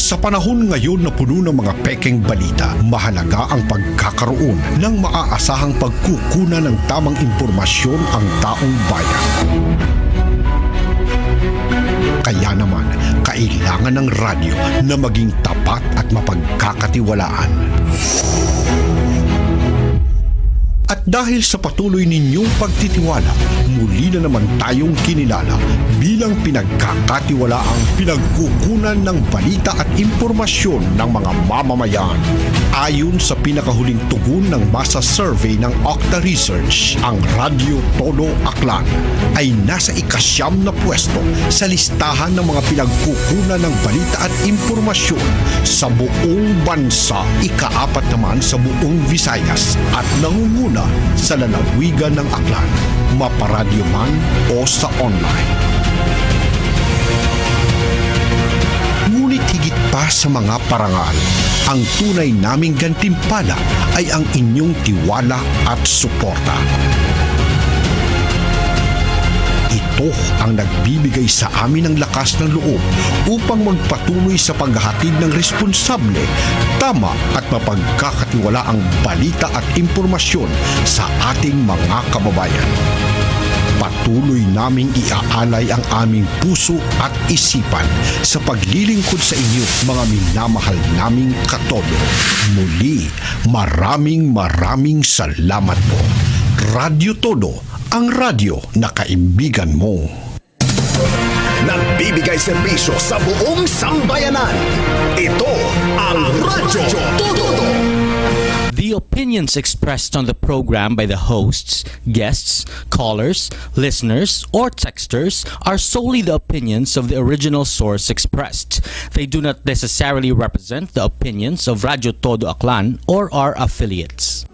Sa panahon ngayon na puno ng mga pekeng balita, mahalaga ang pagkakaroon ng maaasahang pagkukunan ng tamang impormasyon ang taong bayan. Kaya naman, kailangan ng radyo na maging tapat at mapagkakatiwalaan. At dahil sa patuloy ninyong pagtitiwala, muli na naman tayong kinilala bilang pinagkakatiwalaang pinagkukunan ng balita at impormasyon ng mga mamamayan. Ayon sa pinakahuling tugon ng masa survey ng Octa Research, ang Radyo Todo Aklan ay nasa ika-9 na pwesto sa listahan ng mga pinagkukunan ng balita at impormasyon sa buong bansa, ika-4 naman sa buong Visayas at nangunguna sa lalawigan ng Aklan, maparadyo man o sa online. Ngunit higit pa sa mga parangal, ang tunay naming gantimpala ay ang inyong tiwala at suporta. Ito ang nagbibigay sa amin ng lakas ng loob upang magpatuloy sa paghahatid ng responsable, tama at mapagkakatiwalaang balita at impormasyon sa ating mga kababayan. Patuloy naming iaalay ang aming puso at isipan sa paglilingkod sa inyo, mga minamahal naming katodo. Muli, maraming salamat po. Radyo Todo, ang radyo na kaibigan mo. Nagbibigay serbisyo sa buong sambayanan. Ito ang Radyo Todo. The opinions expressed on the program by the hosts, guests, callers, listeners, or texters are solely the opinions of the original source expressed. They do not necessarily represent the opinions of Radyo Todo Aklan or our affiliates.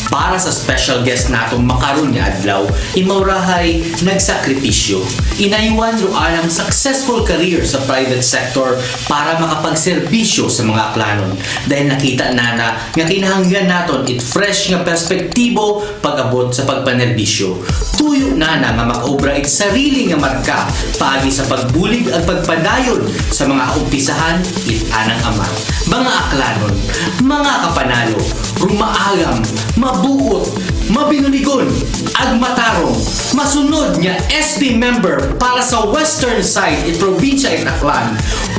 Para sa special guest natong makaroon nga adlaw, imaurahay nagsakripisyo. Inaywan roan ang successful career sa private sector para makapagserbisyo sa mga Aklanon. Dahil nakita na nga kinahanglan naton it fresh nga perspektibo pag-abot sa pagpanerbisyo. Tuyo na nga makaobra it sarili nga marka paagi sa pagbulig at pagpadayon sa mga umpisahan it anang ama. Mga Aklanon, mga kapanalo, rumaagam, mabuot, mabinunigon, agmatarong, masunod nga SB member para sa western side it probinsya it Aklan,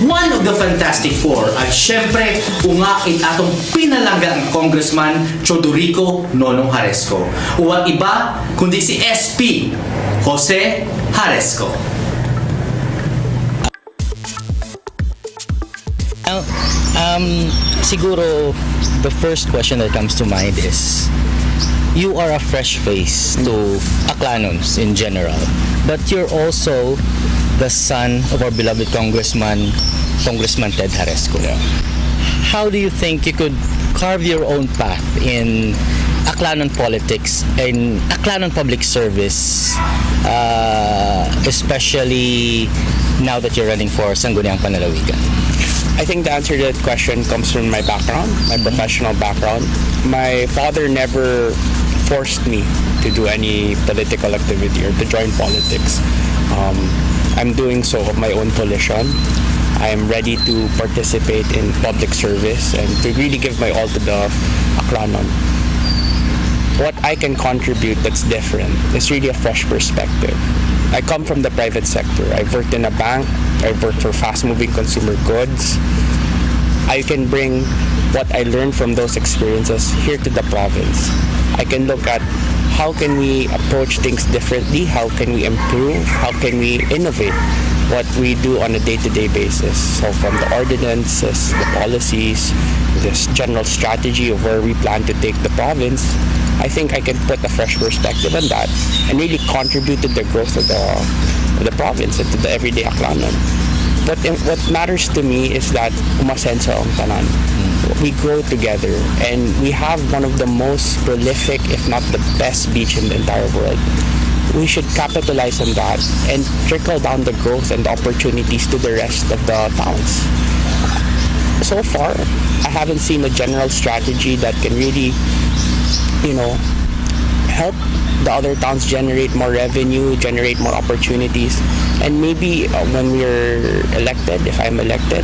one of the Fantastic Four, at syempre unga it atong pinalanggang Congressman Chodorico Nonong Haresco. Uwat iba kundi si SP Jose Haresco. Siguro the first question that comes to mind is, you are a fresh face to Aklanons in general, but you're also the son of our beloved Congressman Ted Haresco. Yeah. How do you think you could carve your own path in Aklanon politics and Aklanon public service, especially now that you're running for Sangguniang Panalawigan? I think the answer to that question comes from my background, my professional background. My father never forced me to do any political activity or to join politics. I'm doing so of my own volition. I am ready to participate in public service and to really give my all to the Aklanon. What I can contribute that's different is really a fresh perspective. I come from the private sector. I've worked in a bank. I've worked for fast-moving consumer goods. I can bring what I learned from those experiences here to the province. I can look at how can we approach things differently, how can we improve, how can we innovate what we do on a day-to-day basis. So from the ordinances, the policies, this general strategy of where we plan to take the province, I think I can put a fresh perspective on that and really contribute to the growth of the province and to the everyday Aklanon. But what matters to me is that umasenso ang tanan. We grow together and we have one of the most prolific, if not the best beach in the entire world. We should capitalize on that and trickle down the growth and the opportunities to the rest of the towns. So far, I haven't seen a general strategy that can really, help the other towns generate more revenue, generate more opportunities. And maybe when we're elected, if I'm elected,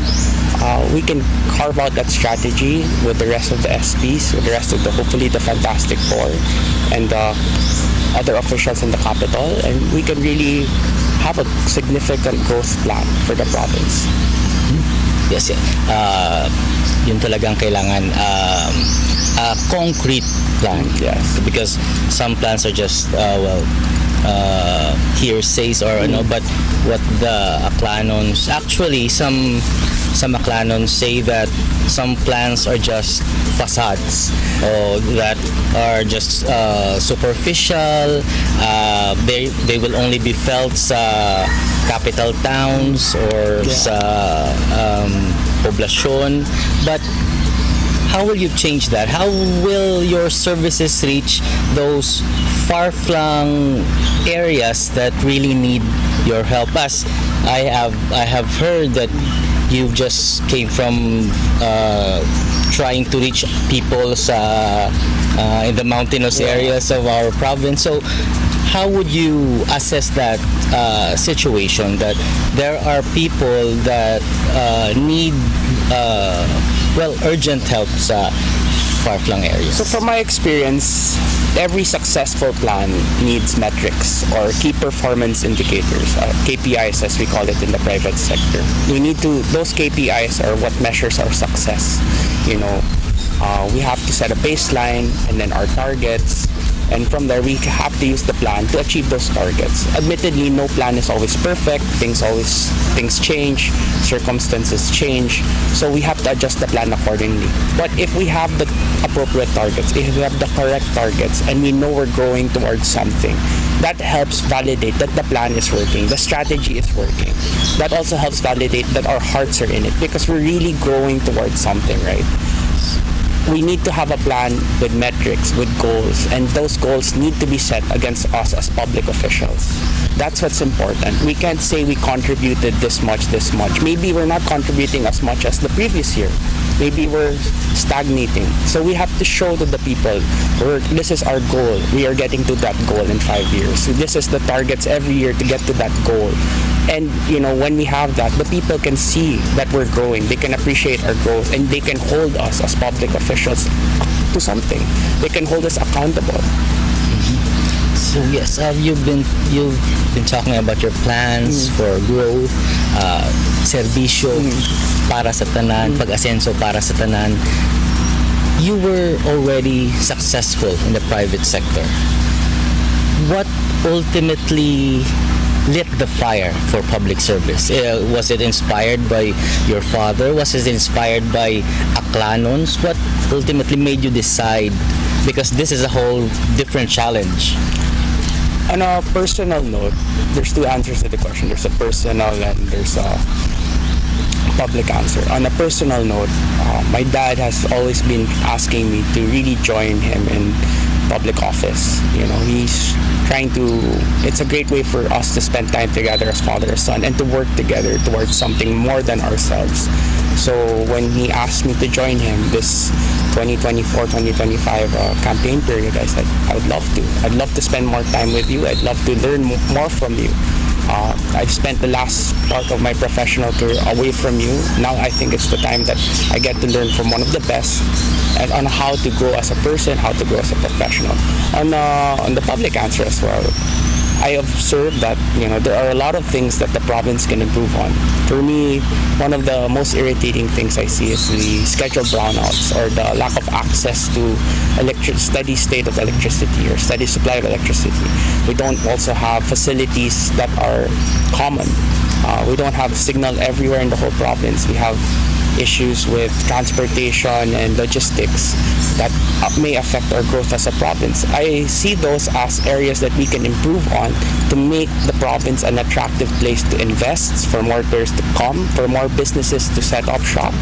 we can carve out that strategy with the rest of the SPs, with the rest of hopefully the Fantastic Four and other officials in the capital, and we can really have a significant growth plan for the province. Yes, yun talagang kailangan a concrete plan. Yes. Because some plans are just hearsays or but what the Aklanons actually some Aklanons say that some plans are just facades or that are just superficial. They will only be felt sa capital towns or sa poblasyon. But how will you change that? How will your services reach those far-flung areas that really need your help? As I have heard that you just came from trying to reach people in the mountainous areas of our province. So how would you assess that situation, that there are people that need urgent help sa far-flung areas? So from my experience, every successful plan needs metrics or key performance indicators, KPIs as we call it in the private sector. Those KPIs are what measures our success. We have to set a baseline and then our targets, and from there we have to use the plan to achieve those targets. Admittedly, no plan is always perfect. Things change, circumstances change, so we have to adjust the plan accordingly. But if we have the appropriate targets, if we have the correct targets, and we know we're growing towards something, that helps validate that the plan is working, the strategy is working. That also helps validate that our hearts are in it because we're really growing towards something, right? We need to have a plan with metrics, with goals, and those goals need to be set against us as public officials. That's what's important. We can't say we contributed this much. Maybe we're not contributing as much as the previous year. Maybe we're stagnating. So we have to show to the people, this is our goal. We are getting to that goal in 5 years. So this is the targets every year to get to that goal. And when we have that, the people can see that we're growing. They can appreciate our growth, and they can hold us as public officials to something. They can hold us accountable. So yes, you've been talking about your plans for growth, serbisyo para sa tanan, pag-asenso para sa tanan. You were already successful in the private sector. What ultimately lit the fire for public service? Was it inspired by your father? Was it inspired by Aklanons? What ultimately made you decide? Because this is a whole different challenge. On a personal note, there's two answers to the question. There's a personal and there's a public answer. On a personal note, my dad has always been asking me to really join him in public office. He's trying to, it's a great way for us to spend time together as father and son and to work together towards something more than ourselves. So when he asked me to join him this 2024-2025 campaign period, I said, I would love to. I'd love to spend more time with you. I'd love to learn more from you. I've spent the last part of my professional career away from you. Now I think it's the time that I get to learn from one of the best and on how to grow as a person, how to grow as a professional. On the public answer as well, I observed that there are a lot of things that the province can improve on. For me, one of the most irritating things I see is the scheduled brownouts or the lack of access to steady state of electricity or steady supply of electricity. We don't also have facilities that are common. We don't have signal everywhere in the whole province. We have issues with transportation and logistics that may affect our growth as a province. I see those as areas that we can improve on to make the province an attractive place to invest, for more tourists to come, for more businesses to set up shop,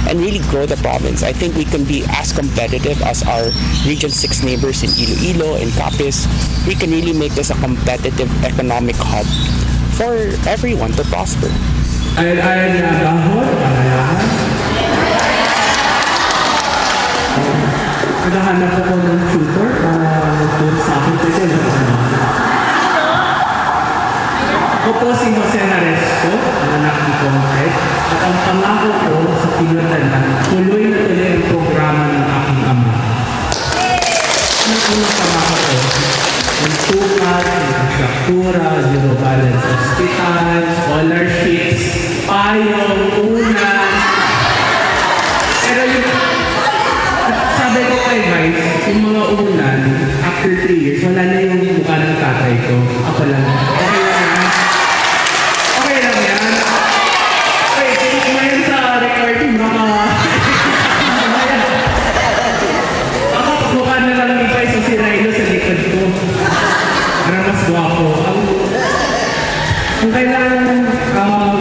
and really grow the province. I think we can be as competitive as our Region 6 neighbors in Iloilo and Capiz. We can really make this a competitive economic hub for everyone to prosper. Ayon na dahon, pangalahan. Naghahanap ako ng tutor para mag-tutor sa akin. Pwede na ako naman. Ako po si Jose Naresco, ang anak ni Concret. At ang pangako ko sa pinatanan, tuloy na tuloy ang programa ng aking ama. Ang unang pangako ko, ang tukat, infrastruktura, zero balance hospital, scholarships, payong, unan. Pero sabi ko kay Vice, yung mga unan, after 3 years, wala na yung mukha ng tatay ko. Ako lang. Okay lang yan. Okay lang yan. Okay, kumain sa recording, baka mukha na lang ni Vice yung si Rilo sa likod ko. Para mas guwapo. Ang kailangan,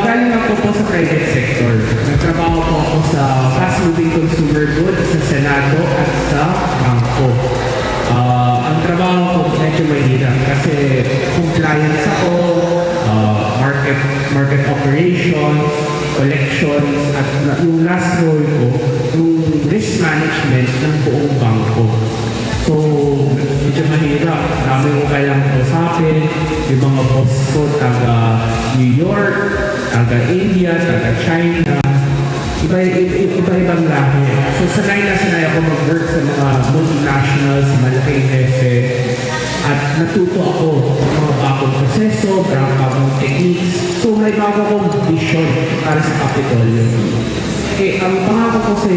galing ako po sa private sector. Nagtrabaho po ako sa fast-moving consumer goods sa Senado at sa bangko. Ang trabaho ko medyo mahirap kasi compliance ako, market operations, collections, at yung last role ko, yung risk management ng buong bangko. So, medyo mahirap. Marami ko kailangang kausapin. Yung mga boss ko, taga New York, taga India, taga China. Iba-ibang lahi. So, sanay ako mag-work sa mga multinationals, malaking hefe. At natuto ako ng mga bagong proseso, bagong techniques. So, may bago akong vision para sa Kapitolyo. Ang pangako ko sa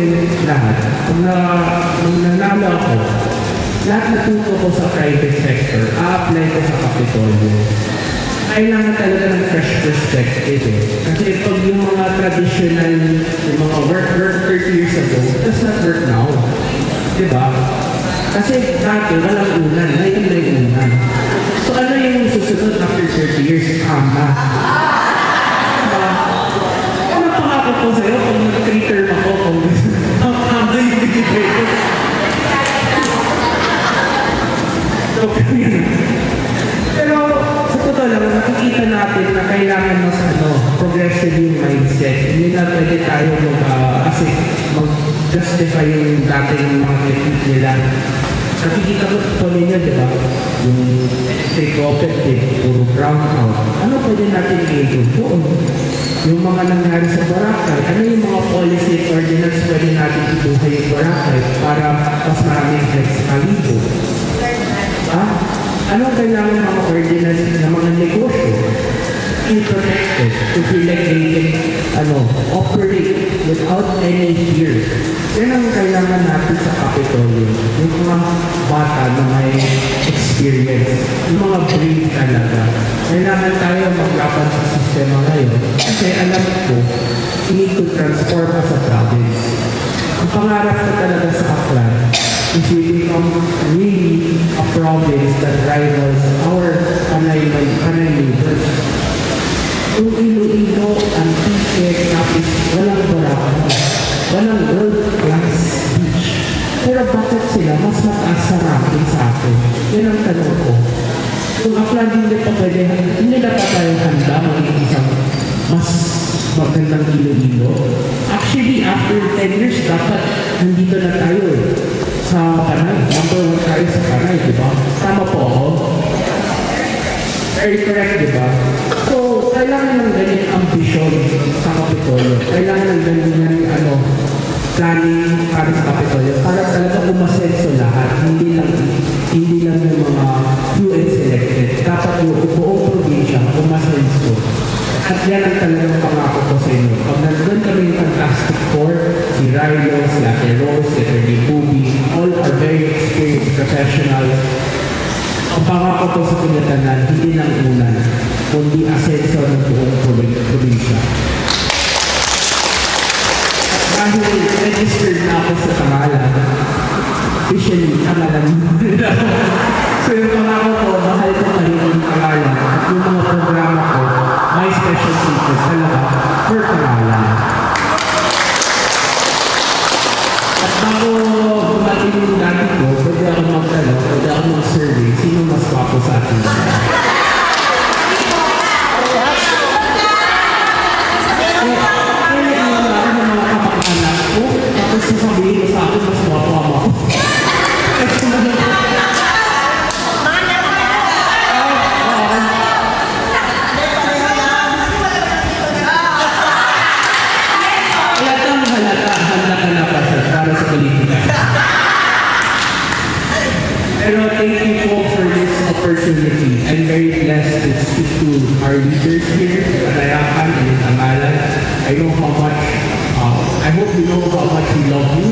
lahat, nung nanalo ako, lahat natuto ko sa private sector, a-apply ko sa Kapitolyo. Kailangan talaga ng fresh perspective eh. Kasi pag yung mga traditional, yung mga work 30 years ago, does not work now. Diba? Kasi dati walang unan, ngayon may unan. So ano yung susunod after 30 years? Kama. Diba? Ano pangako ko sa'yo kung nag-3-term ako kung hanggang yung bigay ko? Pero sa totoo lang, nakikita natin na kailangan mas progressive yung mindset. Hindi na pwede tayo mag-justify yung dating mga technique nila. Nakikita ko ninyo, di ba? Yung take-off, puro brown out. Ano pwede natin i-do doon? Yung mga nangyari sa Boracay, ano yung mga policy ordinance pwede natin ibuhay yung Boracay para mas maraming flexibility? Anong kailangan ng mga ordinance ng mga negosyo? Protected to feel like they can operate without any fear. Yan ang kailangan natin sa Kapitolyo. Yung mga bata na may experience, yung mga brave talaga. Kailangan tayo maglaban sa sistema ngayon. Kasi alam ko, we need to transform as a province. Ang pangarap ko talaga sa Aklan is we become really a province that rivals our Panay neighbors. Yung Iloilo, Antique, Capiz, walang Boracay, walang world-class beach. Pero bakit sila mas mataas sa ranking sa atin? Yan ang tanong ko. Kung Aklan hindi na pa tayo handa maging isang mas magandang Iloilo. Actually, after 10 years, dapat nandito na tayo sa Panay. Number 1 tayo sa Panay, di ba? Tama po ako? Very correct, di ba? So, kailangan ng ganyan ambisyon sa Kapitolyo. Kailangan ng ganyan planning para sa Kapitolyo. Para talaga umasenso lahat. Hindi lang yung mga few and selected. Dapat yung buong probinsya umasenso. At yan ang talagang pangako ko sa inyo. Pag nandun kami yung Fantastic Four, si Rilo, si Ate Rose, si Atty. Bubi, all are very experienced professionals. Ang pangako ko sa pinatanan, hindi lang ulan, kundi asenso ng buong probinsya. At dahil registered na ako sa Panalo, officially, Panalo nila. So yung pangako ko, mahal ko pa rin yung Panalo. At yung mga programa ko, may special status talaga for Panalo. At bago bumating yung dati ko, pwede ako magtanong, pwede ako mag-survey, sino mas wapo sa atin? Tapos sasabihin ko sa akin, mas wapo ako. Para sa politika. Pero thank you po for this opportunity. I'm very blessed to speak to our leaders here at Ayakan and in Pangalan. I know how much, I hope you know how much we love you.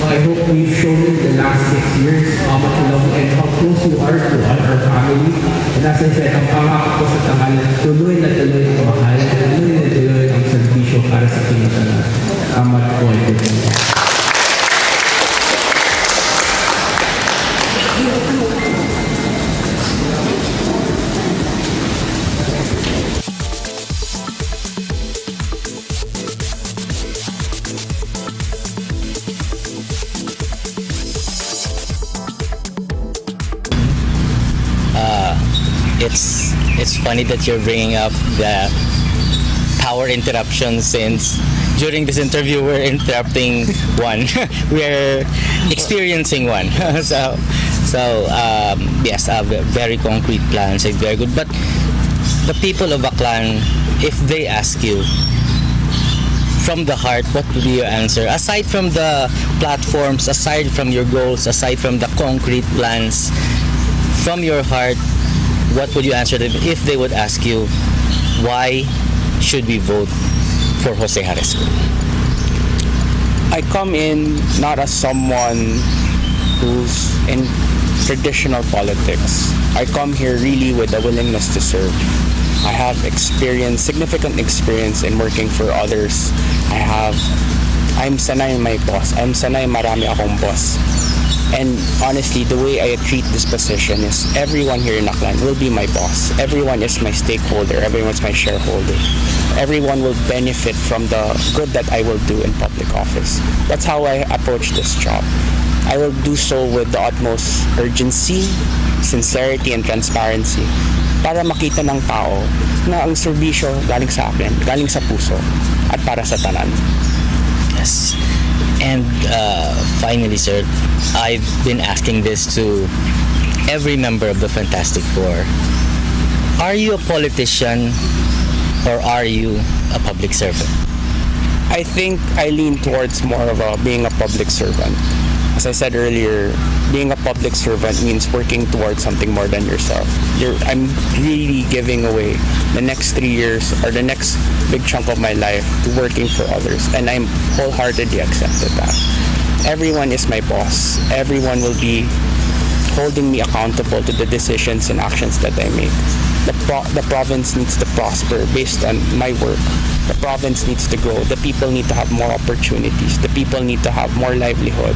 I hope we've shown you the last 6 years how much you love you and how close you are to our family. And as I said, ang pangako ko sa Pangalan, tuloy na tuloy ang mahal, tuloy na tuloy ang serbisyo para sa pinatanan. Salamat po. It's funny that you're bringing up the power interruption, since during this interview we're interrupting one. We're experiencing one. Yes, very concrete plans, very good. But the people of Aklan, if they ask you from the heart, what would be your answer? Aside from the platforms, aside from your goals, aside from the concrete plans, from your heart, what would you answer them if they would ask you, why should we vote for Jose Haresco? I come in not as someone who's in traditional politics. I come here really with a willingness to serve. I have significant experience in working for others. I'm sanay my boss. I'm sanay marami akong boss. And honestly, the way I treat this position is everyone here in Aklan will be my boss. Everyone is my stakeholder. Everyone's my shareholder. Everyone will benefit from the good that I will do in public office. That's how I approach this job. I will do so with the utmost urgency, sincerity, and transparency para makita ng tao na ang serbisyo galing sa akin, galing sa puso, at para sa tanan. Yes. And finally, sir, I've been asking this to every member of the Fantastic Four. Are you a politician or are you a public servant? I think I lean towards more of being a public servant. As I said earlier, being a public servant means working towards something more than yourself. I'm really giving away the next 3 years or the next big chunk of my life to working for others, and I'm wholeheartedly accepted that. Everyone is my boss. Everyone will be holding me accountable to the decisions and actions that I make. The province needs to prosper based on my work. The province needs to grow. The people need to have more opportunities. The people need to have more livelihood.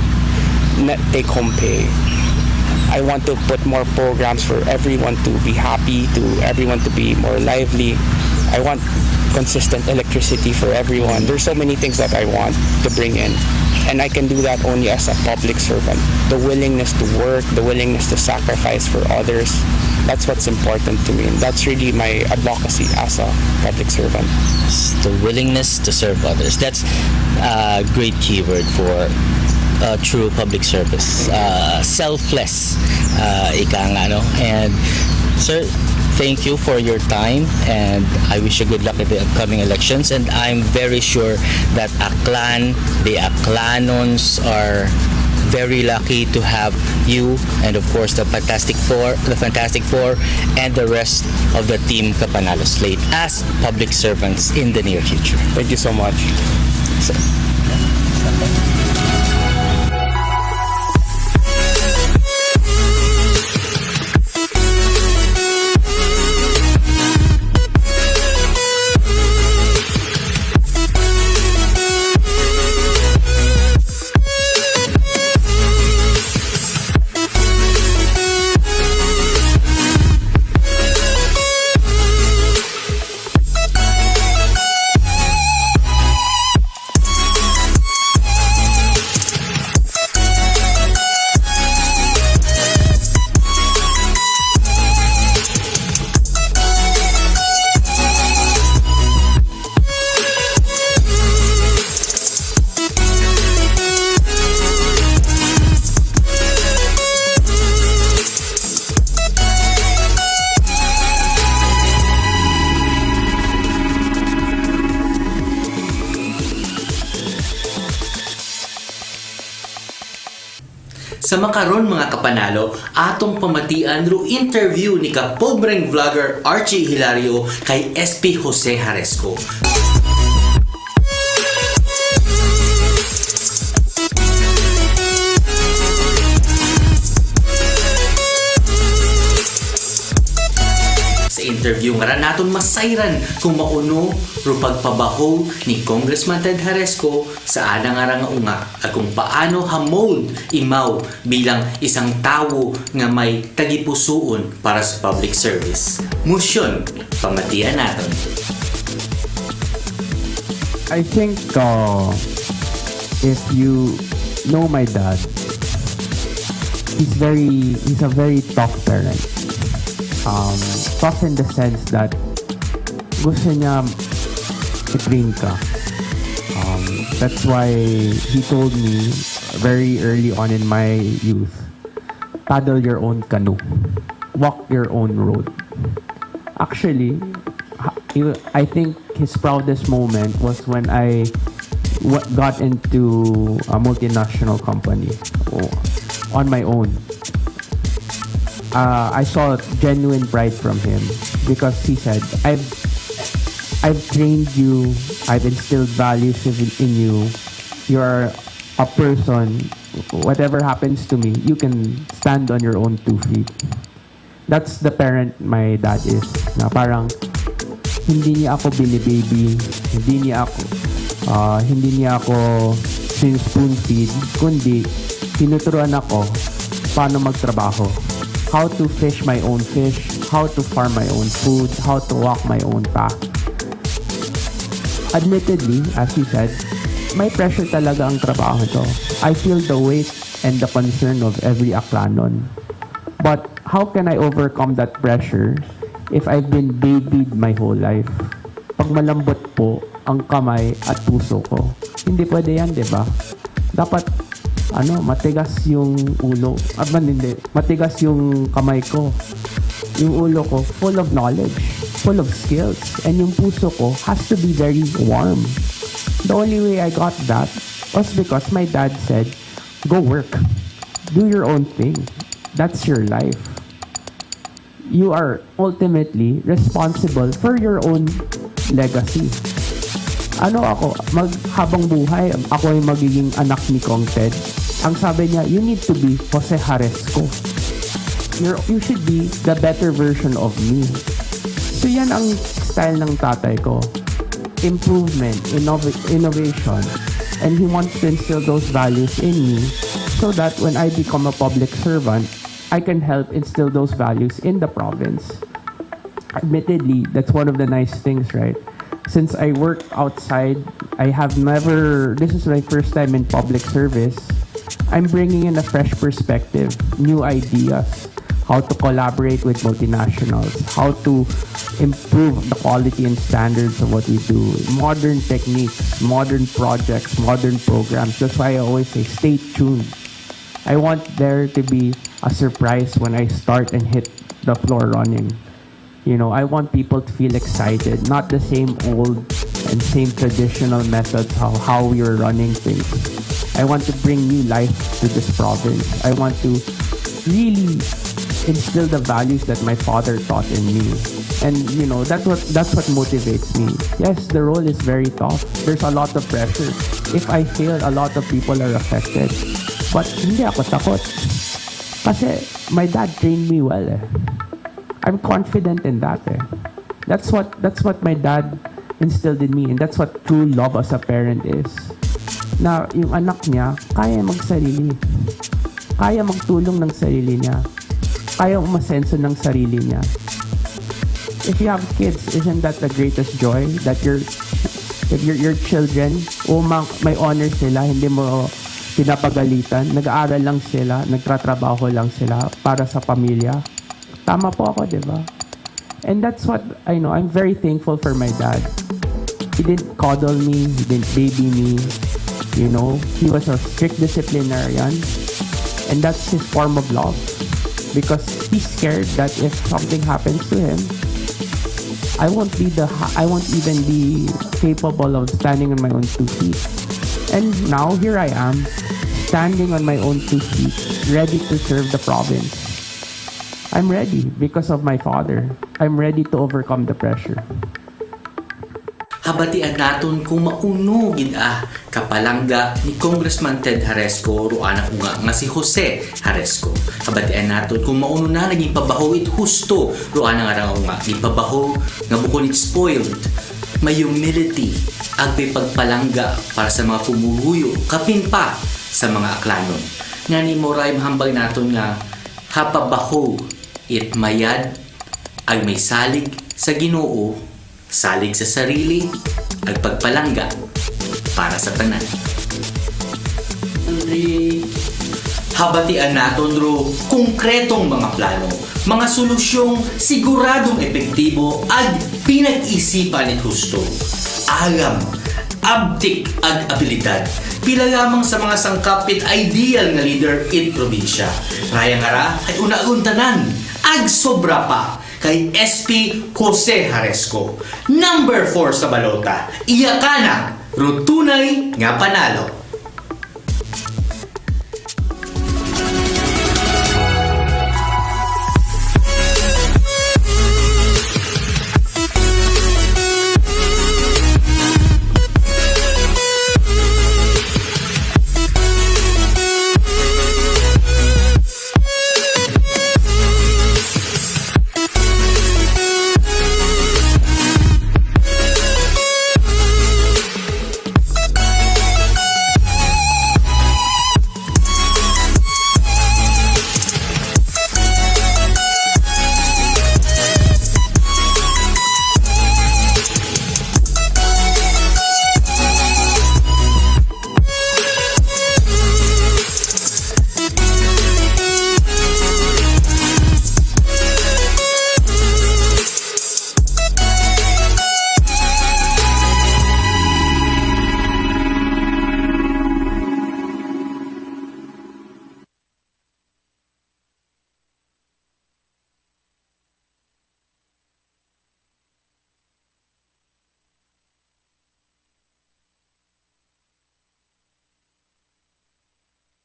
Net take-home pay. I want to put more programs for everyone to be happy, to everyone to be more lively. I want consistent electricity for everyone. There's so many things that I want to bring in, and I can do that only as a public servant. The willingness to work, the willingness to sacrifice for others, that's what's important to me, and that's really my advocacy as a public servant. The willingness to serve others. That's a great keyword for true public service. Selfless, ika nga, no? And sir, thank you for your time, and I wish you good luck in the upcoming elections. And I'm very sure that the Aklanons are very lucky to have you, and of course the Fantastic Four, and the rest of the Team Panalo slate as public servants in the near future. Thank you so much. Sa makaron mga kapanalo, atong pamatian ro interview ni kapobreng vlogger Archie Hilario kay SP Jose Haresco. Interview nga naton masayran kung mauno ro pagpabaho ni Congressman Ted Haresco sa ana nga unga at kung paano hamold imaw bilang isang tawo nga may tagipusoon para sa public service. Musyon, pamatian naton. I think if you know my dad, he's a very tough parent. Tough in the sense that gusto niya i-train ka. That's why he told me very early on in my youth, paddle your own canoe, walk your own road. Actually, I think his proudest moment was when I got into a multinational company on my own. I saw genuine pride from him because he said, I've trained you, I've instilled values in you, you're a person, whatever happens to me, you can stand on your own 2 feet. That's the parent my dad is. Na parang, hindi niya ako bini-baby, hindi niya ako spoon feed, kundi tinuturuan ako paano magtrabaho. How to fish my own fish, how to farm my own food, how to walk my own path. Admittedly, as he said, may pressure talaga ang trabaho to. I feel the weight and the concern of every Aklanon. But how can I overcome that pressure if I've been babied my whole life? Pag malambot po ang kamay at puso ko, hindi pwede yan, di ba? Dapat matigas yung ulo. Hindi. Matigas yung kamay ko. Yung ulo ko, full of knowledge, full of skills. And yung puso ko has to be very warm. The only way I got that was because my dad said, go work. Do your own thing. That's your life. You are ultimately responsible for your own legacy. Habang buhay, ako ay magiging anak ni Kong Ted. Ang sabi niya, you need to be Jose Haresco. You should be the better version of me. So yan ang style ng tatay ko. Improvement, innovation. And he wants to instill those values in me so that when I become a public servant, I can help instill those values in the province. Admittedly, that's one of the nice things, right? Since I work outside, this is my first time in public service. I'm bringing in a fresh perspective, new ideas, how to collaborate with multinationals, how to improve the quality and standards of what we do, modern techniques, modern projects, modern programs. That's why I always say, stay tuned. I want there to be a surprise when I start and hit the floor running. I want people to feel excited, not the same old and same traditional methods how we were running things. I want to bring new life to this province. I want to really instill the values that my father taught in me. And that's what motivates me. Yes, the role is very tough. There's a lot of pressure. If I fail, a lot of people are affected. But hindi ako takot. Kasi my dad trained me well eh. I'm confident in that eh. That's what my dad instilled in me, and that's what true love as a parent is. Na yung anak niya, kaya magsarili. Kaya magtulong ng sarili niya. Kaya umasenso ng sarili niya. If you have kids, isn't that the greatest joy? That your children, may honor sila, hindi mo pinapagalitan, nag-aaral lang sila, nagtatrabaho lang sila para sa pamilya. Tama po ako, di ba? And that's what I know. I'm very thankful for my dad. He didn't coddle me, he didn't baby me. He was a strict disciplinarian, and that's his form of love. Because he's scared that if something happens to him, I won't even be capable of standing on my own 2 feet. And now here I am, standing on my own 2 feet, ready to serve the province. I'm ready because of my father. I'm ready to overcome the pressure. Habatian naton kung mauno kapalangga ni Congressman Ted Haresco ro anak nga si Jose Haresco. Habatian naton kung mauno na naging pabaho it husto ro anak nga gipabaho nga bukod it spoiled. May humility agay pagpalangga para sa mga pumuhuyo kapin pa sa mga aklanon. Nga ni Moray mahambag naton nga hapabaho it mayad ag may salig sa Ginoo, salig sa sarili, ag pagpalangga para sa tanan. Habatian naton ro konkretong mga plano, mga solusyong siguradong epektibo ag pinag-isipan ni husto. Agam, abtik ag abilidad, pila lamang sa mga sangkapit ideal nga leader in probinsya. Raya nga ra ay una-untanan ag sobra pa kay SP Jose Haresco. Number 4 sa balota, iyakana, rutunay nga panalo.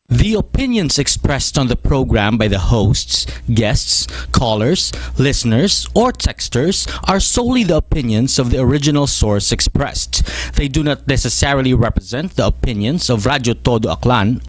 The opinions expressed on the program by the hosts, guests, callers, listeners, or texters are solely the opinions of the original source expressed. They do not necessarily represent the opinions of Radio Todo Aklan